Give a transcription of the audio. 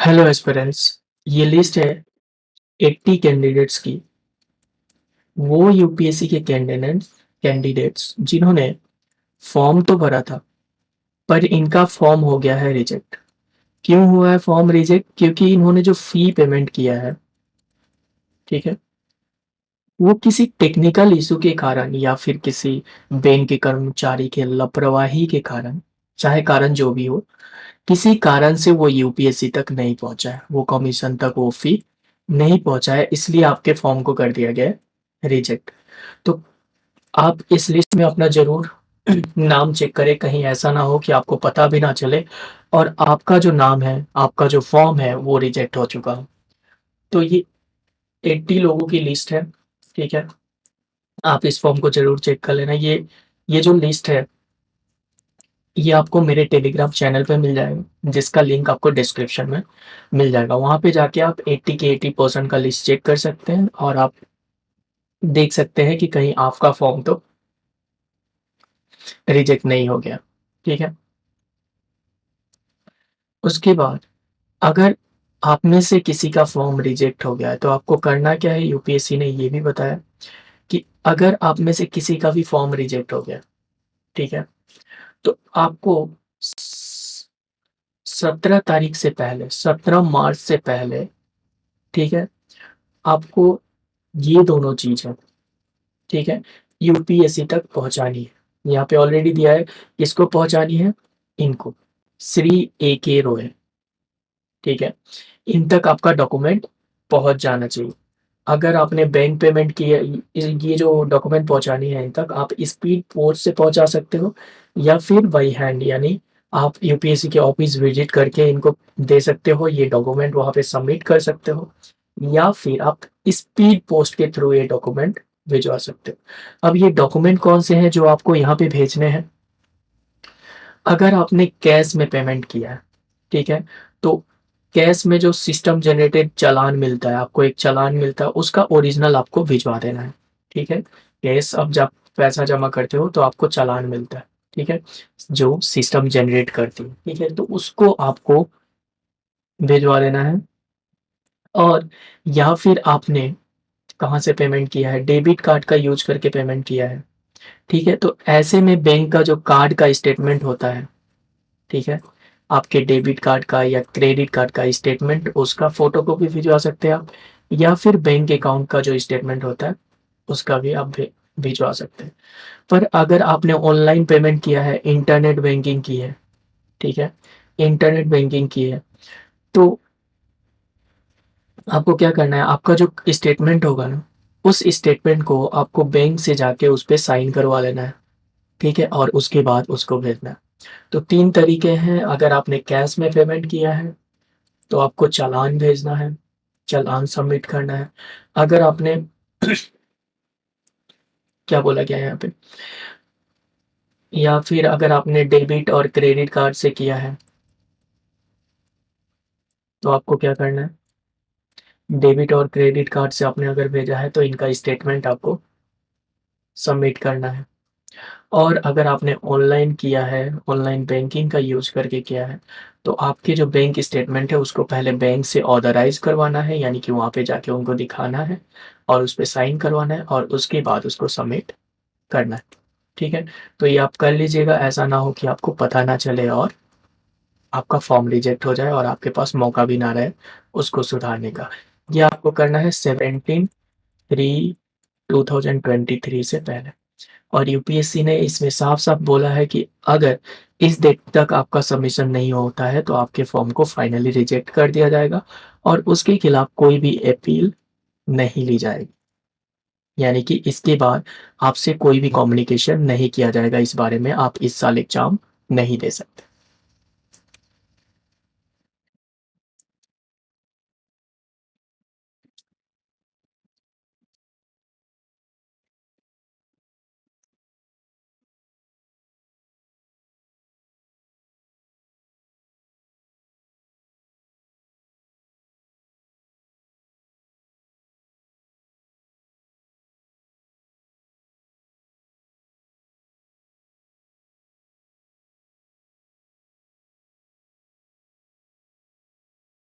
Hello aspirants. ये list है 80 candidates की। वो यूपीएससी के कैंडिडेट्स जिन्होंने फॉर्म तो भरा था, पर इनका फॉर्म हो गया है रिजेक्ट। क्यों हुआ है फॉर्म रिजेक्ट? क्योंकि इन्होंने जो फी पेमेंट किया है, ठीक है, वो किसी टेक्निकल इशू के कारण या फिर किसी बैंक के कर्मचारी के लापरवाही के कारण, चाहे कारण जो भी हो, किसी कारण से वो यूपीएससी तक नहीं पहुंचा है, वो कमीशन तक वो फी नहीं पहुंचा है, इसलिए आपके फॉर्म को कर दिया गया है रिजेक्ट। तो आप इस लिस्ट में अपना जरूर नाम चेक करें, कहीं ऐसा ना हो कि आपको पता भी ना चले और आपका जो नाम है, आपका जो फॉर्म है वो रिजेक्ट हो चुका हो। तो ये 80 लोगों की लिस्ट है, ठीक है। आप इस फॉर्म को जरूर चेक कर लेना। ये जो लिस्ट है, ये आपको मेरे टेलीग्राम चैनल पे मिल जाएगा, जिसका लिंक आपको डिस्क्रिप्शन में मिल जाएगा। वहां पे जाके आप 80 के 80% का लिस्ट चेक कर सकते हैं और आप देख सकते हैं कि कहीं आपका फॉर्म तो रिजेक्ट नहीं हो गया, ठीक है। उसके बाद अगर आप में से किसी का फॉर्म रिजेक्ट हो गया है तो आपको करना क्या है, यूपीएससी ने ये भी बताया कि अगर आप में से किसी का भी फॉर्म रिजेक्ट हो गया, ठीक है, तो आपको 17 तारीख से पहले, 17 मार्च से पहले, ठीक है, आपको ये दोनों चीज है, ठीक है, यूपीएससी तक पहुंचानी है। यहाँ पे ऑलरेडी दिया है किसको पहुंचानी है, इनको, श्री ए के रोय, ठीक है। इन तक आपका डॉक्यूमेंट पहुंच जाना चाहिए। अगर आपने बैंक पेमेंट की है, ये जो डॉक्यूमेंट पहुंचानी है इन तक, आप स्पीड पोस्ट से पहुंचा सकते हो या फिर बाई हैंड, यानी आप यूपीएससी के ऑफिस विजिट करके इनको दे सकते हो, ये डॉक्यूमेंट वहां पे सबमिट कर सकते हो, या फिर आप स्पीड पोस्ट के थ्रू ये डॉक्यूमेंट भिजवा सकते हो। अब ये डॉक्यूमेंट कौन से हैं जो आपको यहाँ पे भेजने हैं? अगर आपने कैश में पेमेंट किया है, ठीक है, तो कैश में जो सिस्टम जनरेटेड चालान मिलता है, आपको एक चालान मिलता है, उसका ओरिजिनल आपको भिजवा देना है, ठीक है। कैश अब जब पैसा जमा करते हो तो आपको चालान मिलता है, ठीक है, जो सिस्टम जनरेट करती है, ठीक है, तो उसको आपको भिजवा देना है। और या फिर आपने कहाँ से पेमेंट किया है, डेबिट कार्ड का यूज करके पेमेंट किया है, ठीक है, तो ऐसे में बैंक का जो कार्ड का स्टेटमेंट होता है, ठीक है, आपके डेबिट कार्ड का या क्रेडिट कार्ड का स्टेटमेंट, उसका फोटोकॉपी भिजवा सकते हैं आप, या फिर बैंक अकाउंट का जो स्टेटमेंट होता है उसका भी आप भिजवा सकते हैं। पर अगर आपने ऑनलाइन पेमेंट किया है, इंटरनेट बैंकिंग की है, ठीक है, इंटरनेट बैंकिंग की है, तो आपको क्या करना है, आपका जो स्टेटमेंट होगा ना, उस स्टेटमेंट को आपको बैंक से जाके उस पर साइन करवा लेना है, ठीक है, और उसके बाद उसको भेजना है। तो 3 तरीके हैं। अगर आपने कैश में पेमेंट किया है तो आपको चालान भेजना है, चालान सबमिट करना है। अगर आपने क्या बोला गया है यहाँ पे, या फिर अगर आपने डेबिट और क्रेडिट कार्ड से किया है तो आपको क्या करना है, डेबिट और क्रेडिट कार्ड से आपने अगर भेजा है तो इनका स्टेटमेंट आपको सबमिट करना है। और अगर आपने ऑनलाइन किया है, ऑनलाइन बैंकिंग का यूज करके किया है, तो आपके जो बैंक स्टेटमेंट है उसको पहले बैंक से ऑथराइज करवाना है, यानी कि वहाँ पे जाके उनको दिखाना है और उस पे साइन करवाना है और उसके बाद उसको सबमिट करना है, ठीक है। तो ये आप कर लीजिएगा, ऐसा ना हो कि आपको पता ना चले और आपका फॉर्म रिजेक्ट हो जाए और आपके पास मौका भी ना रहे उसको सुधारने का। ये आपको करना है 17/3/2023 से पहले। और यूपीएससी ने इसमें साफ-साफ बोला है कि अगर इस डेट तक आपका सबमिशन नहीं होता है तो आपके फॉर्म को फाइनली रिजेक्ट कर दिया जाएगा और उसके खिलाफ कोई भी अपील नहीं ली जाएगी। यानी कि इसके बाद आपसे कोई भी कम्युनिकेशन नहीं किया जाएगा इस बारे में, आप इस साल एग्ज़ाम नहीं दे सकते।